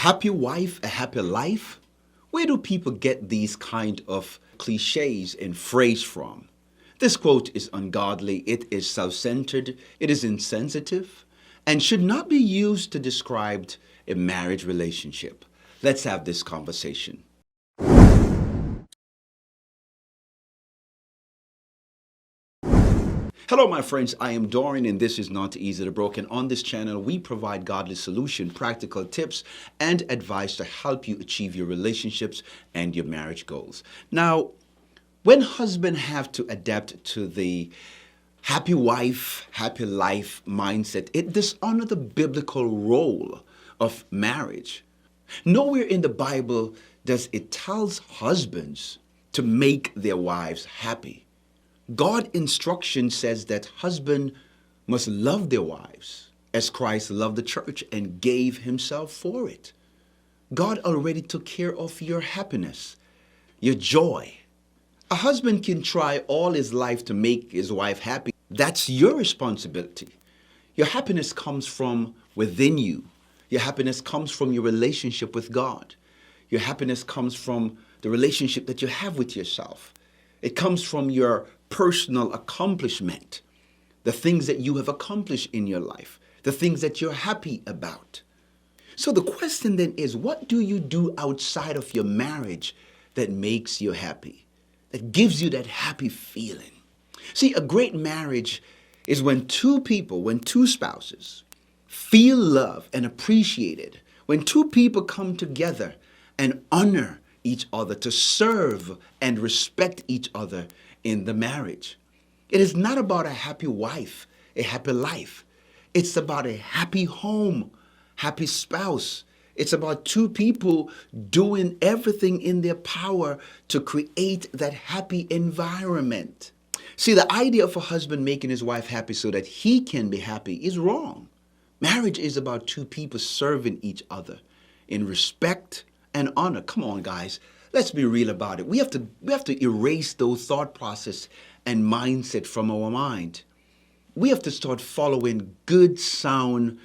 happy wife, a happy life? Where do people get these kind of cliches and phrase from? This quote is ungodly, it is self-centered, it is insensitive, and should not be used to describe a marriage relationship. Let's have this conversation. Hello, my friends. I am Dorian, and this is Not Easy to Broken. On this channel, we provide godly solution, practical tips, and advice to help you achieve your relationships and your marriage goals. Now, when husbands have to adapt to the happy wife, happy life mindset, it dishonors the biblical role of marriage. Nowhere in the Bible does it tells husbands to make their wives happy. God's instruction says that husbands must love their wives as Christ loved the church and gave himself for it. God already took care of your happiness, your joy. A husband can try all his life to make his wife happy. That's your responsibility. Your happiness comes from within you. Your happiness comes from your relationship with God. Your happiness comes from the relationship that you have with yourself. It comes from your personal accomplishment, the things that you have accomplished in your life, the things that you're happy about. So the question then is, what do you do outside of your marriage that makes you happy, that gives you that happy feeling? See, a great marriage is when two spouses feel loved and appreciated, when two people come together and honor each other, to serve and respect each other in the marriage. It is not about a happy wife, a happy life. It's about a happy home, happy spouse. It's about two people doing everything in their power to create that happy environment. See, the idea of a husband making his wife happy so that he can be happy is wrong. Marriage is about two people serving each other in respect and honor. Come on, guys. Let's be real about it. We have to erase those thought process and mindset from our mind. We have to start following good, sound,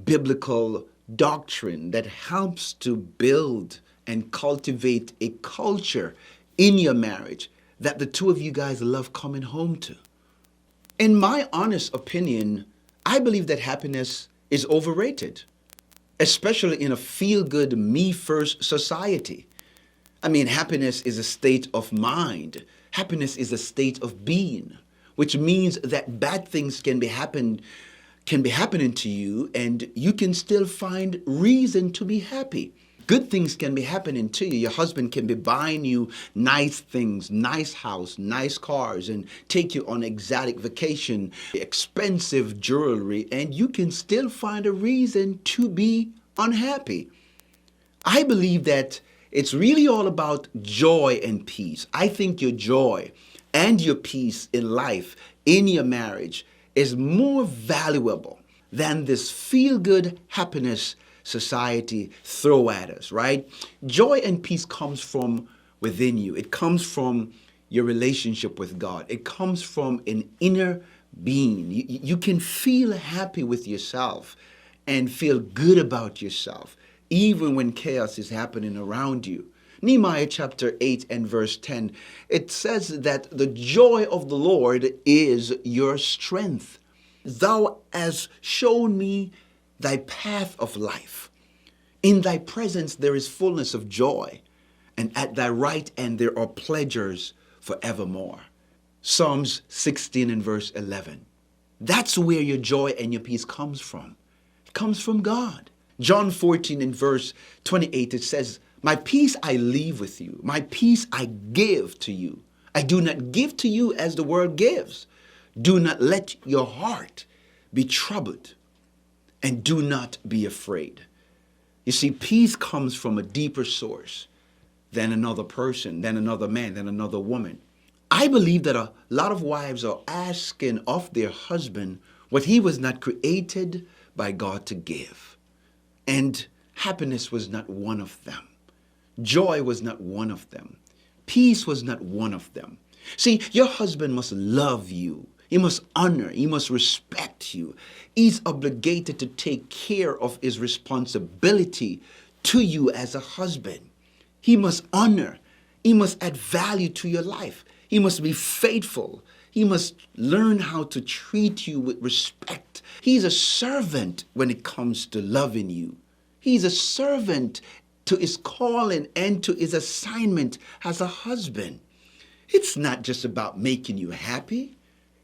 biblical doctrine that helps to build and cultivate a culture in your marriage that the two of you guys love coming home to. In my honest opinion, I believe that happiness is overrated, especially in a feel-good, me-first society. I mean, happiness is a state of mind. Happiness is a state of being, which means that bad things can be happening to you, and you can still find reason to be happy. Good things can be happening to you. Your husband can be buying you nice things, nice house, nice cars, and take you on exotic vacation, expensive jewelry, and you can still find a reason to be unhappy. I believe that it's really all about joy and peace. I think your joy and your peace in life, in your marriage, is more valuable than this feel-good happiness society throw at us, right? Joy and peace comes from within you. It comes from your relationship with God. It comes from an inner being. You can feel happy with yourself and feel good about yourself, even when chaos is happening around you. Nehemiah chapter 8 and verse 10, it says that the joy of the Lord is your strength. Thou hast shown me thy path of life. In thy presence there is fullness of joy, and at thy right hand there are pleasures forevermore. Psalms 16 and verse 11. That's where your joy and your peace comes from. It comes from God. John 14 and verse 28, it says, my peace I leave with you. My peace I give to you. I do not give to you as the world gives. Do not let your heart be troubled, and do not be afraid. You see, peace comes from a deeper source than another person, than another man, than another woman. I believe that a lot of wives are asking of their husband what he was not created by God to give. And happiness was not one of them. Joy was not one of them. Peace was not one of them. See, your husband must love you. He must honor, he must respect you. He's obligated to take care of his responsibility to you as a husband. He must honor. He must add value to your life. He must be faithful. He must learn how to treat you with respect. He's a servant when it comes to loving you. He's a servant to his calling and to his assignment as a husband. It's not just about making you happy.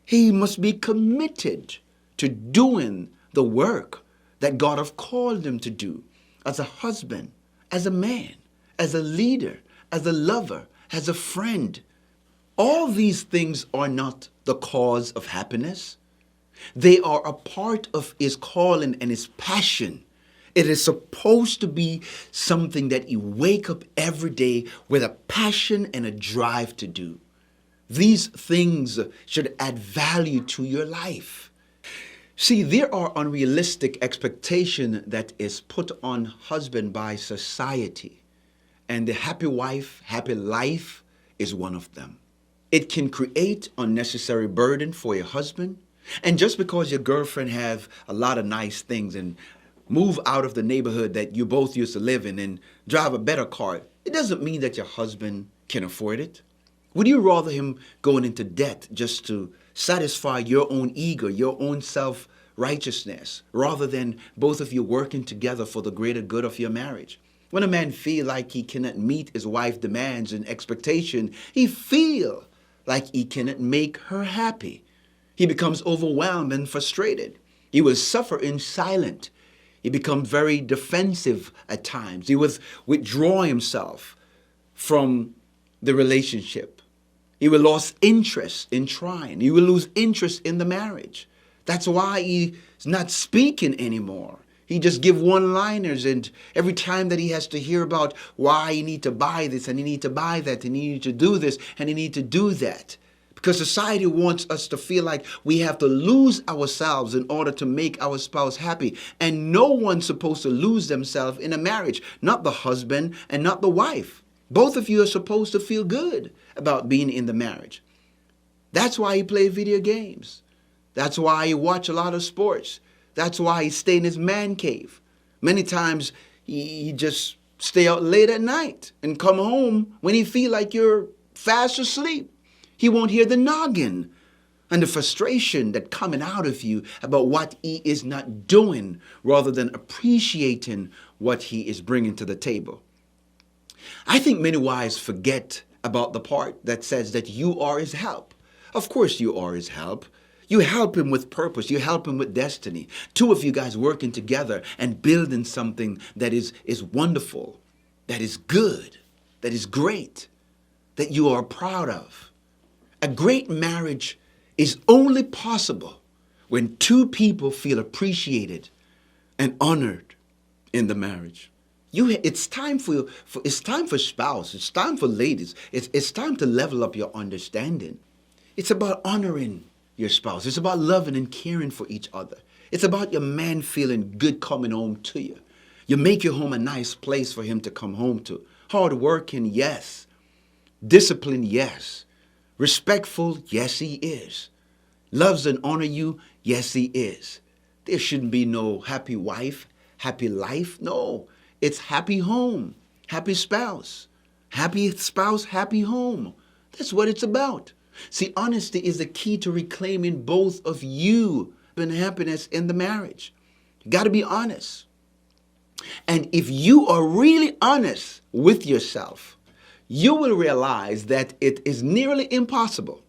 He must be committed to doing the work that God has called him to do as a husband, as a man, as a leader, as a lover, as a friend. All these things are not the cause of happiness. They are a part of his calling and his passion. It is supposed to be something that you wake up every day with a passion and a drive to do. These things should add value to your life. See, there are unrealistic expectations that is put on husband by society. And the happy wife, happy life is one of them. It can create unnecessary burden for your husband. And just because your girlfriend have a lot of nice things and move out of the neighborhood that you both used to live in and drive a better car, it doesn't mean that your husband can afford it. Would you rather him going into debt just to satisfy your own ego, your own self-righteousness, rather than both of you working together for the greater good of your marriage? When a man feel like he cannot meet his wife's demands and expectation, he feel like he cannot make her happy. He becomes overwhelmed and frustrated. He will suffer in silence. He becomes very defensive at times. He will withdraw himself from the relationship. He will lose interest in trying. He will lose interest in the marriage. That's why he's not speaking anymore. He just give one-liners, and every time that he has to hear about why you need to buy this and you need to buy that and you need to do this and you need to do that. Because society wants us to feel like we have to lose ourselves in order to make our spouse happy. And no one's supposed to lose themselves in a marriage, not the husband and not the wife. Both of you are supposed to feel good about being in the marriage. That's why he plays video games. That's why he watch a lot of sports. That's why he stay in his man cave. Many times he just stay out late at night and come home when he feel like you're fast asleep. He won't hear the noggin and the frustration that coming out of you about what he is not doing rather than appreciating what he is bringing to the table. I think many wives forget about the part that says that you are his help. Of course you are his help. You help him with purpose. You help him with destiny. Two of you guys working together and building something that is wonderful, that is good, that is great, that you are proud of. A great marriage is only possible when two people feel appreciated and honored in the marriage. It's time for spouse. It's time for ladies. It's time to level up your understanding. It's about honoring your spouse. It's about loving and caring for each other. It's about your man feeling good coming home to you. You make your home a nice place for him to come home to. Hard working, yes. Disciplined, yes. Respectful, yes, he is. Loves and honor you, yes, he is. There shouldn't be no happy wife, happy life. No, it's happy home, happy spouse. Happy spouse, happy home. That's what it's about. See, honesty is the key to reclaiming both of you and happiness in the marriage. You got to be honest. And if you are really honest with yourself, you will realize that it is nearly impossible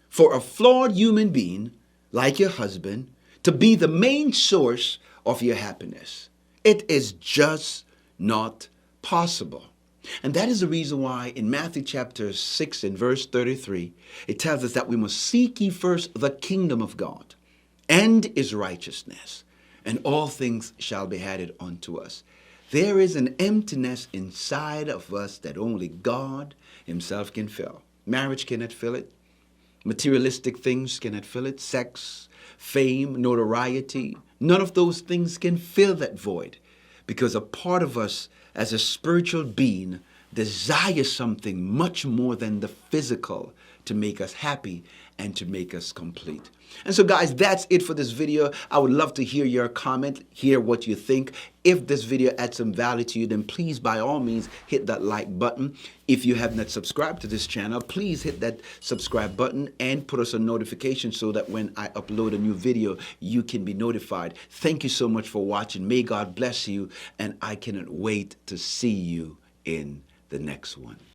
for a flawed human being like your husband to be the main source of your happiness. It is just not possible. And that is the reason why in Matthew chapter 6 and verse 33, it tells us that we must seek ye first the kingdom of God and his righteousness, and all things shall be added unto us. There is an emptiness inside of us that only God himself can fill. Marriage cannot fill it. Materialistic things cannot fill it. Sex, fame, notoriety, none of those things can fill that void, because a part of us as a spiritual being desire something much more than the physical to make us happy and to make us complete. And so guys, that's it for this video. I would love to hear your comment, hear what you think. If this video adds some value to you, then please by all means hit that like button. If you have not subscribed to this channel, please hit that subscribe button and put us a notification so that when I upload a new video, you can be notified. Thank you so much for watching. May God bless you, and I cannot wait to see you in the next one.